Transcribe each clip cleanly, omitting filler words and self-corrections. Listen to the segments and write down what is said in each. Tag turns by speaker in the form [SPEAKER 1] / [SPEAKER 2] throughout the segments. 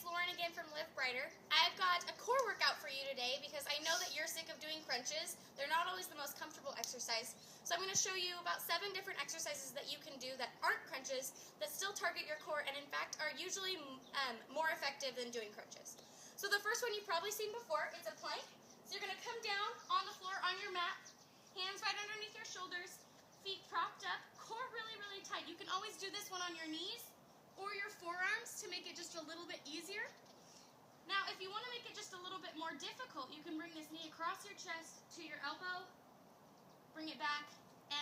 [SPEAKER 1] Lauren again from Live Brighter. I've got a core workout for you today because I know that you're sick of doing crunches. They're not always the most comfortable exercise. So I'm going to show you about 7 different exercises that you can do that aren't crunches, that still target your core, and in fact are usually more effective than doing crunches. So the first one you've probably seen before, it's a plank. So you're going to come down on the floor on your mat, hands right underneath your shoulders, feet propped up, core really, really tight. You can always do this one on your knees or your forearms to make it just a little bit easier. Now, if you want to make it just a little bit more difficult, you can bring this knee across your chest to your elbow, bring it back,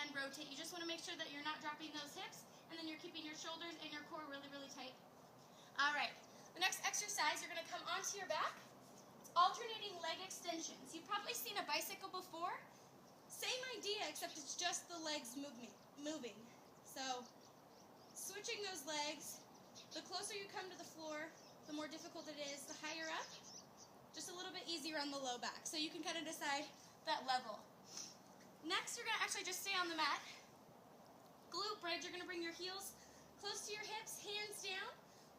[SPEAKER 1] and rotate. You just want to make sure that you're not dropping those hips, and then you're keeping your shoulders and your core really, really tight. All right, the next exercise, you're going to come onto your back. It's alternating leg extensions. You've probably seen a bicycle before. Same idea, except it's just the legs moving. So, switching those legs, the closer you come to the floor, the more difficult it is. The higher up, just a little bit easier on the low back. So you can kind of decide that level. Next, you're going to actually just stay on the mat. Glute bridge, you're going to bring your heels close to your hips, hands down.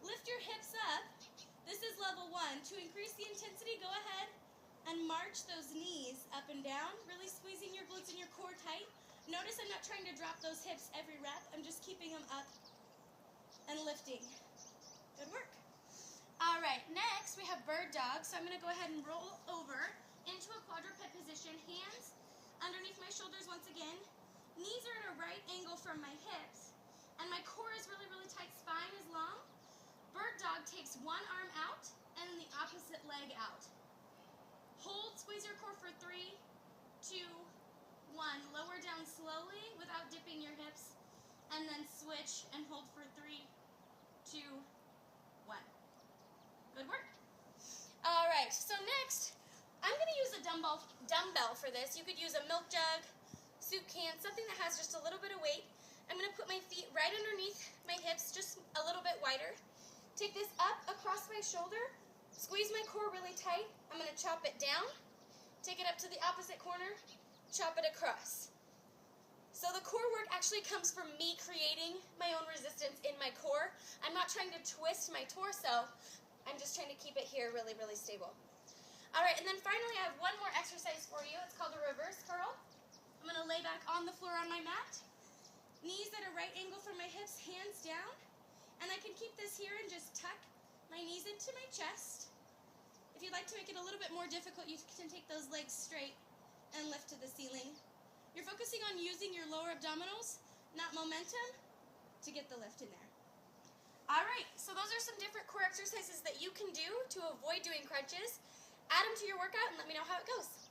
[SPEAKER 1] Lift your hips up. This is level 1. To increase the intensity, go ahead and march those knees up and down, really squeezing your glutes and your core tight. Notice I'm not trying to drop those hips every rep. I'm just keeping them up and lifting. Good work. All right, next we have bird dog. So I'm going to go ahead and roll over into a quadruped position. Hands underneath my shoulders once again. Knees are at a right angle from my hips. And my core is really, really tight. Spine is long. Bird dog takes one arm out and then the opposite leg out. Hold, squeeze your core for 3, 2, 1. Lower down slowly without dipping your hips. And then switch and hold for 3, 2, 1. Good work. All right, so next, I'm going to use a dumbbell for this. You could use a milk jug, soup can, something that has just a little bit of weight. I'm going to put my feet right underneath my hips, just a little bit wider. Take this up across my shoulder, squeeze my core really tight. I'm going to chop it down, take it up to the opposite corner, chop it across. So the core work actually comes from me creating my own resistance in my core. I'm not trying to twist my torso. I'm just trying to keep it here really, really stable. All right, and then finally I have one more exercise for you. It's called a reverse curl. I'm going to lay back on the floor on my mat. Knees at a right angle from my hips, hands down. And I can keep this here and just tuck my knees into my chest. If you'd like to make it a little bit more difficult, you can take those legs straight and lift to the ceiling. You're focusing on using your lower abdominals, not momentum, to get the lift in there. All right, so those are some different core exercises that you can do to avoid doing crunches. Add them to your workout and let me know how it goes.